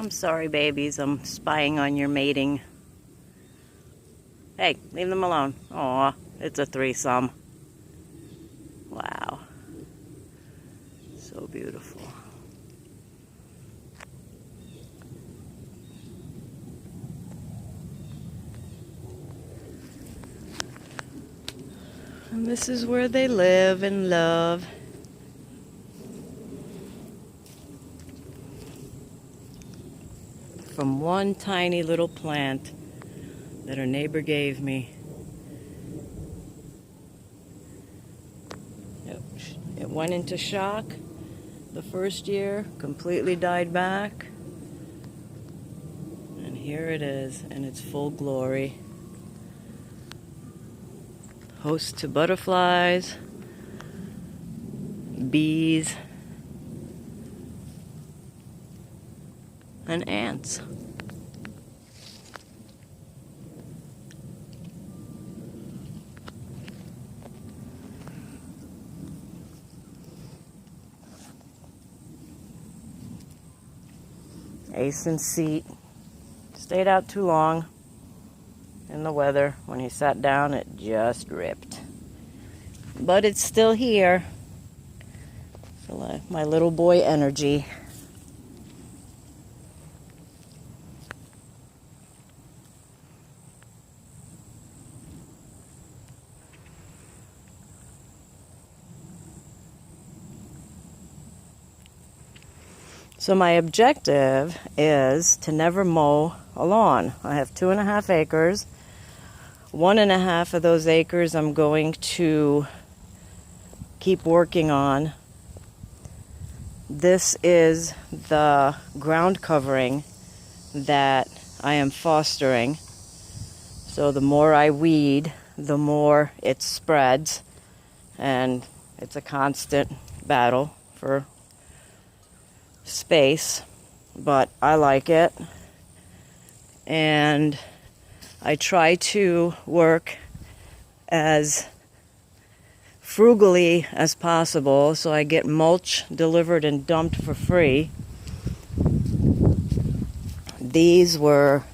I'm sorry, babies. I'm spying on your mating. Hey, leave them alone. Aw, it's a threesome. Wow. So beautiful. And this is where they live and love. From one tiny little plant that our neighbor gave me. It went into shock the first year, completely died back. And here it is in its full glory. Host to butterflies, bees, and ants. Ace in seat. Stayed out too long in the weather. When he sat down, it just ripped. But it's still here. So my little boy energy. So my objective is to never mow a lawn. I have 2.5 acres. 1.5 of those acres I'm going to keep working on. This is the ground covering that I am fostering. So the more I weed, the more it spreads. And it's a constant battle for space, but I like it. And I try to work as frugally as possible, so I get mulch delivered and dumped for free. These were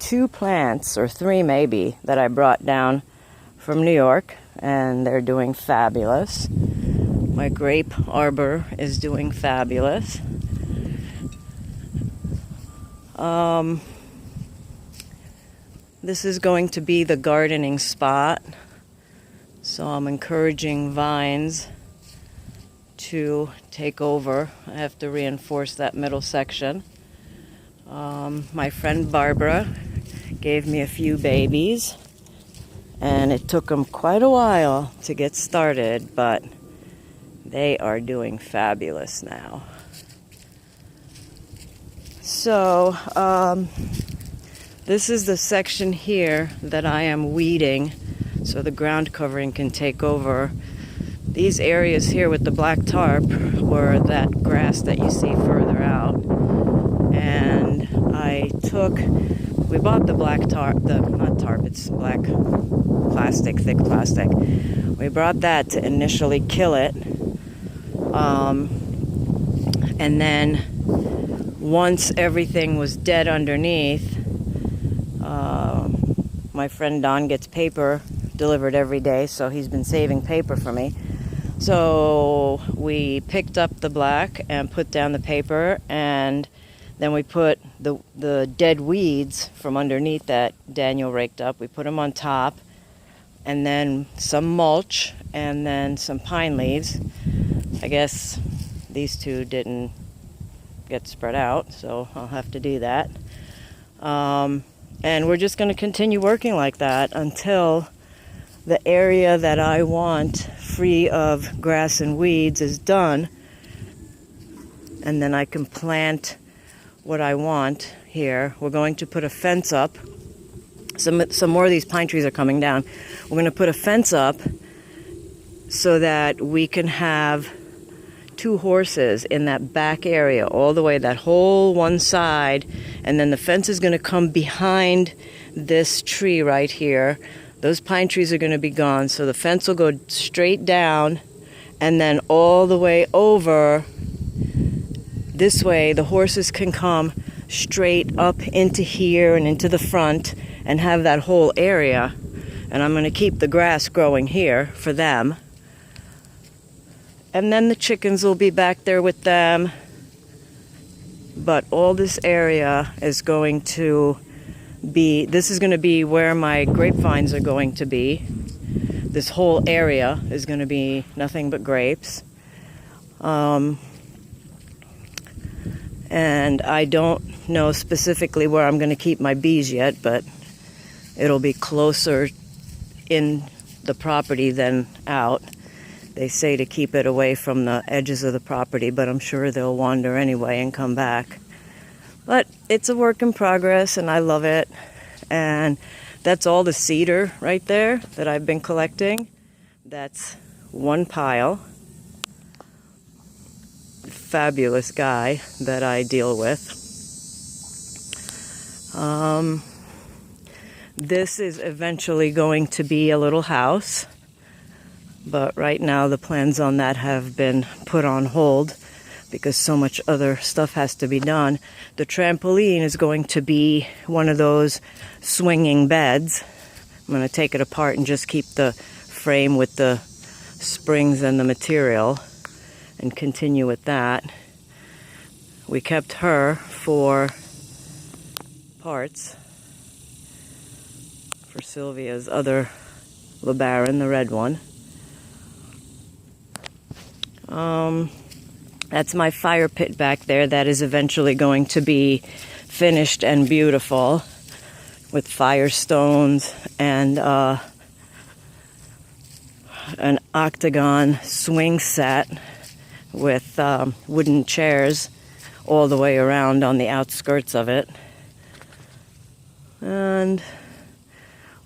2 plants, or 3 maybe, that I brought down from New York, and they're doing fabulous. My grape arbor is doing fabulous. This is going to be the gardening spot, so I'm encouraging vines to take over. I have to reinforce that middle section. My friend Barbara gave me a few babies, and it took them quite a while to get started, but they are doing fabulous now. So, this is the section here that I am weeding so the ground covering can take over. These areas here with the black tarp were that grass that you see further out. And we bought the black tarp, not tarp, it's black plastic, thick plastic. We brought that to initially kill it. And then once everything was dead underneath, my friend Don gets paper delivered every day, so he's been saving paper for me. So we picked up the black and put down the paper, and then we put the dead weeds from underneath that Daniel raked up. We put them on top, and then some mulch, and then some pine leaves. I guess these 2 didn't get spread out, so I'll have to do that. And we're just going to continue working like that until the area that I want free of grass and weeds is done. And then I can plant what I want here. We're going to put a fence up. Some more of these pine trees are coming down. We're going to put a fence up so that we can have 2 horses in that back area, all the way, that whole one side, and then the fence is going to come behind this tree right here. Those pine trees are going to be gone, so the fence will go straight down and then all the way over. This way the horses can come straight up into here and into the front and have that whole area. And I'm going to keep the grass growing here for them. And then the chickens will be back there with them. But all this area is going to be, this is going to be where my grapevines are going to be. This whole area is going to be nothing but grapes. And I don't know specifically where I'm going to keep my bees yet, but it'll be closer in the property than out. They say to keep it away from the edges of the property, but I'm sure they'll wander anyway and come back. But it's a work in progress, and I love it. And that's all the cedar right there that I've been collecting. That's one pile. Fabulous guy that I deal with. This is eventually going to be a little house, but right now the plans on that have been put on hold because so much other stuff has to be done. The trampoline is going to be one of those swinging beds. I'm going to take it apart and just keep the frame with the springs and the material and continue with that. We kept her for parts for Sylvia's other LeBaron, the red one. That's my fire pit back there. That is eventually going to be finished and beautiful with firestones and an octagon swing set with wooden chairs all the way around on the outskirts of it. And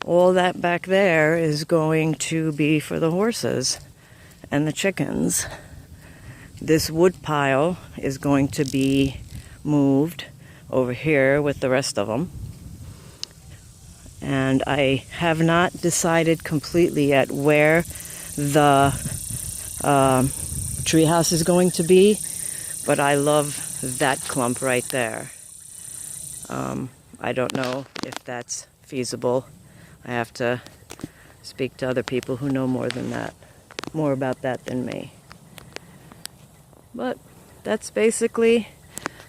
all that back there is going to be for the horses and the chickens. This wood pile is going to be moved over here with the rest of them. And I have not decided completely yet where the treehouse is going to be, but I love that clump right there. I don't know if that's feasible. I have to speak to other people who know more about that than me. But that's basically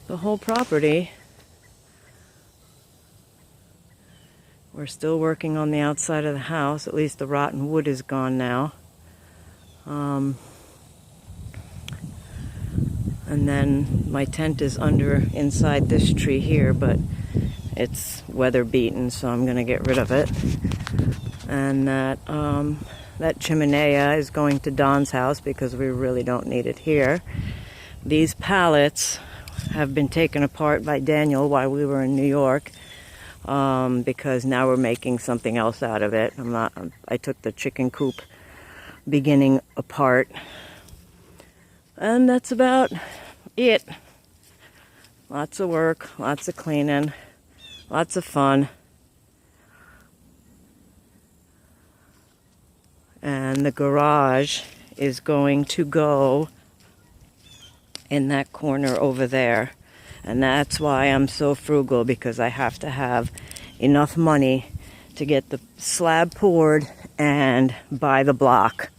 the whole property. We're still working on the outside of the house. At least the rotten wood is gone now. And then my tent is inside this tree here, but it's weather beaten, so I'm going to get rid of it. And that chimenea is going to Don's house because we really don't need it here. These pallets have been taken apart by Daniel while we were in New York because now we're making something else out of it. I took the chicken coop beginning apart. And that's about it. Lots of work, lots of cleaning, lots of fun. And the garage is going to go in that corner over there. And that's why I'm so frugal, because I have to have enough money to get the slab poured and buy the block.